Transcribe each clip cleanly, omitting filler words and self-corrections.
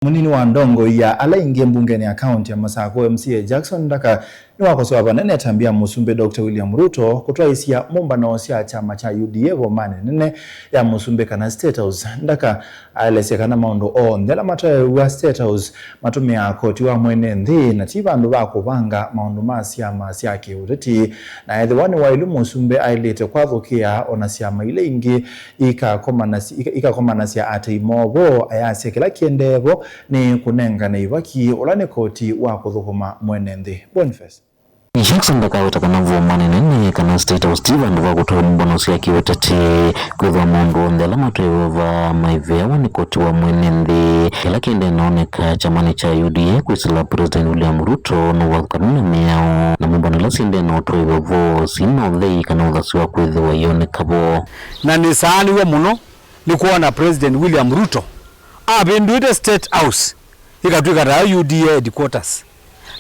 Munini wa ndongo ya ala ingie mbungeni ya kaunti ya Masako MCA Jackson Ndaka ni wakosoa banene tambia Musumbe Dr. William Ruto kutoa hisia mumba na osia chama cha UDA gomane nene ya Musumbe kana State House. Ndaka aelese kana maondo ndela matoe wa State House matume ya koti wa mwene nthi na tiba ndo bako banga maondo masia kiureti na edhewani wa ilu Musumbe ailete kwa thukia onasiama ile ingi ika koma nasia ate imogo ayase kila kiendevo ni kunenga na ibaki olane koti wa kuthukuma mwene nthi. Boniface Jackson Ndaka utakana vumane nene kana State House Steve ndo kutoa mbono sia kiwetete kwa mundu ndela matwewa maivea wani koti wa mwene nthi kila kiende naoneka chamani cha UDA kuisila President William Ruto no wakanuna miao na mbona lasi ende na utwewa vo sino dhei kana udhasiwa kwethiwa yone kabo na nisaani we muno ni kuona President William Ruto abenduite State House ikatuika ta UDA headquarters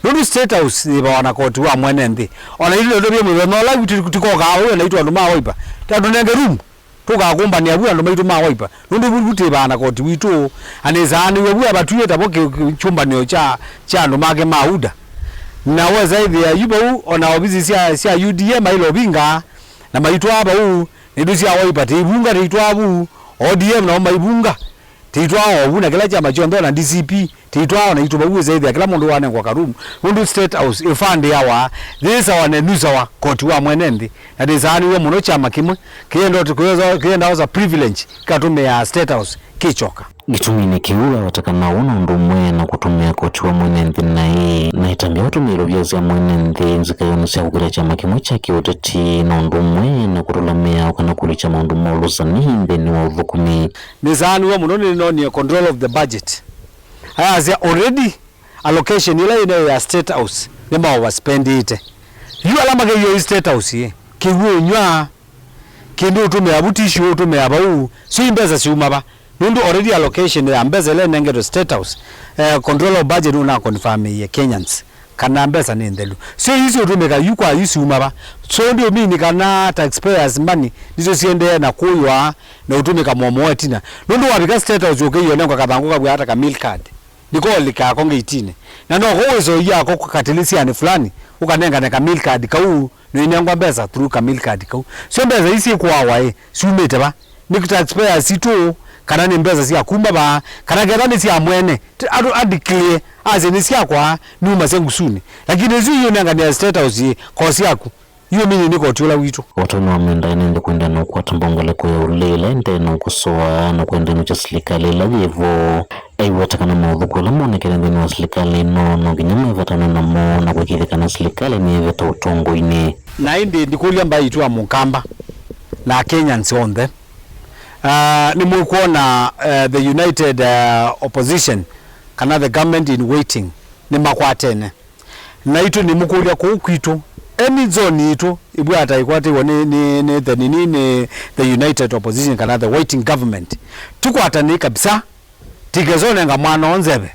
Lulu State House iba wanakoti wa mwene nthi ona ile ndo bye mwenola tikoka awo naitwa ndo mawoipa tatu nenge room tukakumba ni abuya ndo maitu mawoipa ndo buti ba wanakoti witu anezani we abatuye taboke chumba nyo cha ndo make mauda na weza hivi yubo ona obizi sia UDA mailo binga na maitu aba nidusi awoipa tibunga tiitwa abu ODM na maibunga tiitwa obuna kila chama chondo na DCP tiitwa na ituba uwe zaidi kila mundu wane kwa karumu mundu State House ifande yawa thisa wane nusawa koti wa mwenendi na dizani we muno chama kimwe kienda oza privilege katume ya State House kichoka gitumine kiuga watakana una ndumwe na kutumia koti wa mwenendi na hii na itambia watumiro vyozi ya mwenendi nzikayonisya kukira chama kimwe cha kiuteti na ndumwe na kutulamia wakana kulicha maundumo lusani mbeni wa udhukumi dizani we muno ni control of the budget has already allocation ile ya State House nema overspend ite yu alama ke yo State House ye kiwe nywa kindu tume abutishu tume abau so imbeza siuma ba nundu already allocation ya mbeza ile nenge to State House control of budget una confirm ye Kenyans kana mbeza ni ndelu so hizo tume ka yu kwa yusuma ba so ndio mimi kana taxpayers money ndizo siende na kuywa na utume ka momo tina nundu wabika State House ukeyo nengo kabanguka bwa hata ka milk card niko lika konge itine na ndo hozo yako kukatilisia ni fulani ukanenga na milk card kau no inengwa mbeza through ka milk card kau so mbeza isi kwa wae sumete ba ni taxpayer situ kana ni mbeza sia kumba ba kana gerani sia mwene adiclear aze sia kwa numa sengusuni lakini hizo hiyo nanga ni State House kosi yako hiyo mimi niko tula witu watu na wamenda nende kwenda na kwa tambongole kwa ulele nende na kusoa na kwenda no serikali la hivyo aiwatakana maudhuko la mone kile ndani wa serikali no ginyama vatana na mo na kwikile kana serikali ni veta utongo ine na indi ndikulia mba itwa mukamba na Kenyans on them ni mukuona the united opposition kana the government in waiting ni makwatene na itu ni mukulia kwa ukwitu any zone itu ibwata ikwate ni the united opposition kana the waiting government tukwatane kabisa tigezone nga mwana onzebe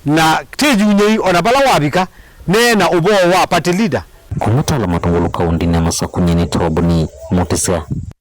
na tejunye onabala wabika nena ubo wa party leader kumutala matungulu kaundi na Masako nyene toboni mutisa